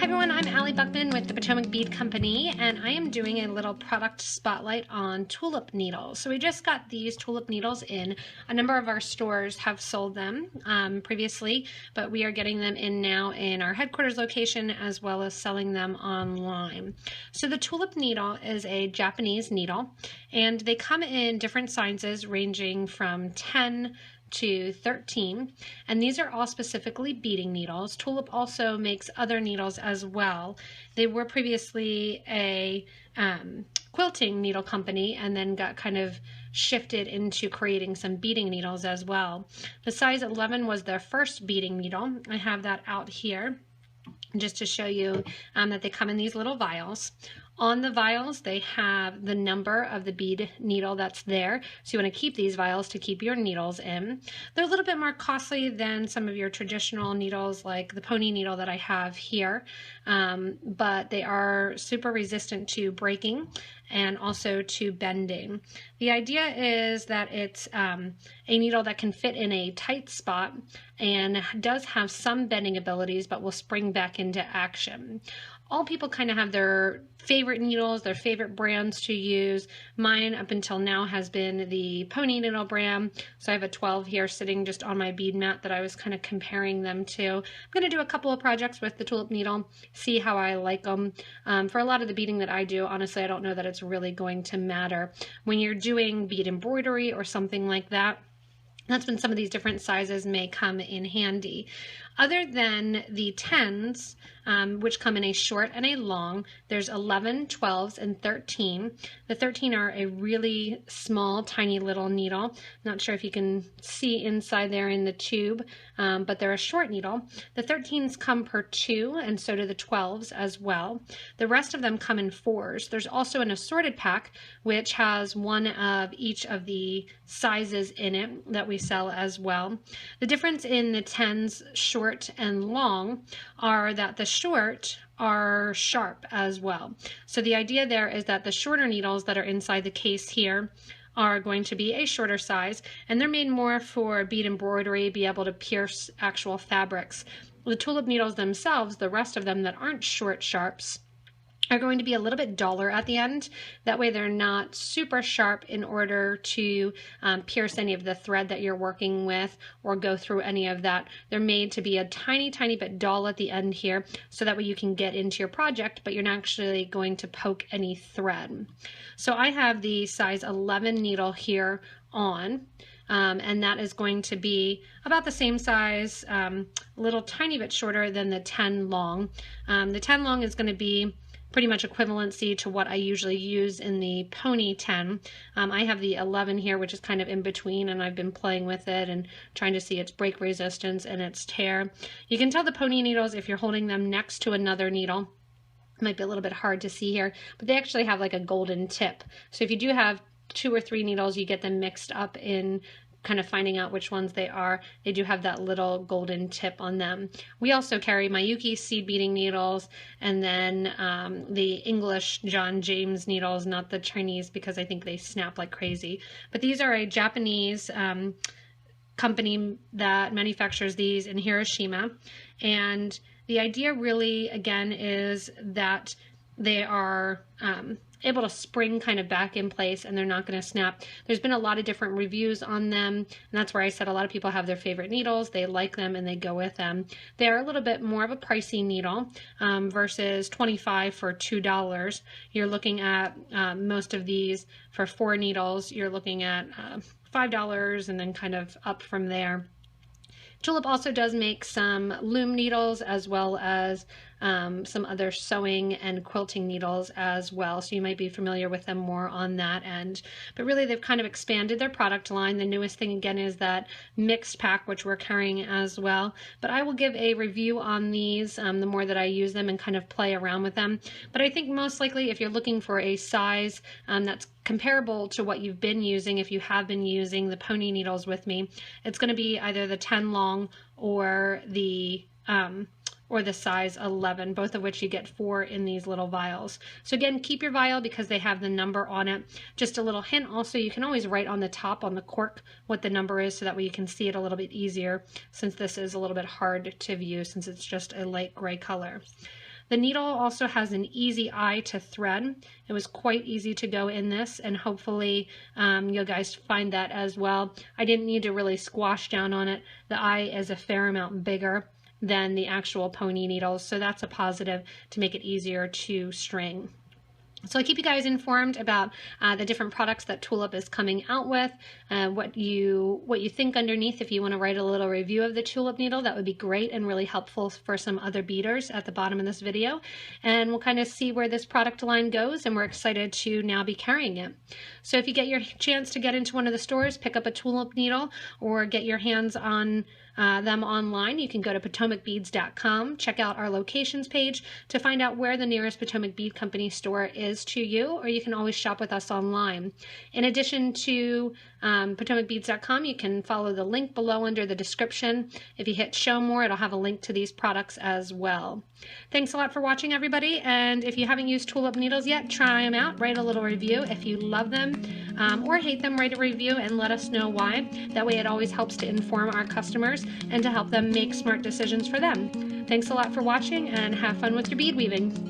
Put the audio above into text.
everyone, I'm Allie Buckman with the Potomac Bead Company, and I am doing a little product spotlight on tulip needles. So we just got these tulip needles in. A number of our stores have sold them previously, but we are getting them in now in our headquarters location as well as selling them online. So the tulip needle is a Japanese needle, and they come in different sizes ranging from 10 to 13, and these are all specifically beading needles. Tulip also makes other needles as well. They were previously a quilting needle company and then got kind of shifted into creating some beading needles as well. The size 11 was their first beading needle. I have that out here just to show you that they come in these little vials. On the vials, they have the number of the bead needle that's there. So you want to keep these vials to keep your needles in. They're a little bit more costly than some of your traditional needles like the pony needle that I have here, but they are super resistant to breaking and also to bending. The idea is that it's a needle that can fit in a tight spot and does have some bending abilities, but will spring back into action. All people kind of have their favorite needles, their favorite brands to use. Mine up until now has been the pony needle brand. So I have a 12 here sitting just on my bead mat that I was kind of comparing them to. I'm going to do a couple of projects with the tulip needle, see how I like them. For a lot of the beading that I do, honestly, I don't know that it's really going to matter. When you're doing bead embroidery or something like that, that's when some of these different sizes may come in handy. Other than the 10s, which come in a short and a long, there's 11, 12s, and 13. The 13 are a really small, tiny little needle. Not sure if you can see inside there in the tube, but they're a short needle. The 13s come per 2, and so do the 12s as well. The rest of them come in 4s. There's also an assorted pack, which has one of each of the sizes in it that we sell as well. The difference in the 10s, short and long, are that the short are sharp as well. So the idea there is that the shorter needles that are inside the case here are going to be a shorter size, and they're made more for bead embroidery, be able to pierce actual fabrics. The tulip needles themselves, the rest of them that aren't short sharps, are going to be a little bit duller at the end. That way they're not super sharp in order to pierce any of the thread that you're working with or go through any of that. They're made to be a tiny, tiny bit dull at the end here, so that way you can get into your project, but you're not actually going to poke any thread. So I have the size 11 needle here on. And that is going to be about the same size, a little tiny bit shorter than the 10 long. The 10 long is going to be pretty much equivalency to what I usually use in the pony 10. I have the 11 here, which is kind of in between, and I've been playing with it and trying to see its break resistance and its tear. You can tell the pony needles if you're holding them next to another needle. It might be a little bit hard to see here, but they actually have like a golden tip. So if you do have 2 or 3 needles, you get them mixed up in kind of finding out which ones they are. They do have that little golden tip on them. We also carry Miyuki seed beading needles, and then the English John James needles, not the Chinese, because I think they snap like crazy. But these are a Japanese company that manufactures these in Hiroshima, and the idea really, again, is that they are able to spring kind of back in place and they're not going to snap. There's been a lot of different reviews on them, and that's where I said a lot of people have their favorite needles, they like them and they go with them. They're a little bit more of a pricey needle versus $25 for $2. You're looking at most of these for 4 needles, you're looking at $5 and then kind of up from there. Tulip also does make some loom needles as well as some other sewing and quilting needles as well, so you might be familiar with them more on that end. But really they've kind of expanded their product line. The newest thing again is that mixed pack, which we're carrying as well. But I will give a review on these the more that I use them and kind of play around with them. But I think most likely if you're looking for a size that's comparable to what you've been using, if you have been using the pony needles with me, it's going to be either the 10 long or the size 11, both of which you get 4 in these little vials. So again, keep your vial because they have the number on it. Just a little hint also, you can always write on the top on the cork what the number is so that way you can see it a little bit easier, since this is a little bit hard to view since it's just a light gray color. The needle also has an easy eye to thread. It was quite easy to go in this, and hopefully you guys find that as well. I didn't need to really squash down on it. The eye is a fair amount bigger than the actual pony needles, so that's a positive to make it easier to string. So I keep you guys informed about the different products that Tulip is coming out with, what you think underneath. If you want to write a little review of the Tulip needle, that would be great and really helpful for some other beaders at the bottom of this video. And we'll kind of see where this product line goes, and we're excited to now be carrying it. So if you get your chance to get into one of the stores, pick up a Tulip needle or get your hands on them online, you can go to PotomacBeads.com, check out our locations page to find out where the nearest Potomac Bead Company store is to you, or you can always shop with us online. In addition to PotomacBeads.com, you can follow the link below under the description. If you hit show more, it'll have a link to these products as well. Thanks a lot for watching, everybody, and if you haven't used Tulip needles yet, try them out, write a little review. If you love them or hate them, write a review and let us know why. That way it always helps to inform our customers and to help them make smart decisions for them. Thanks a lot for watching, and have fun with your bead weaving.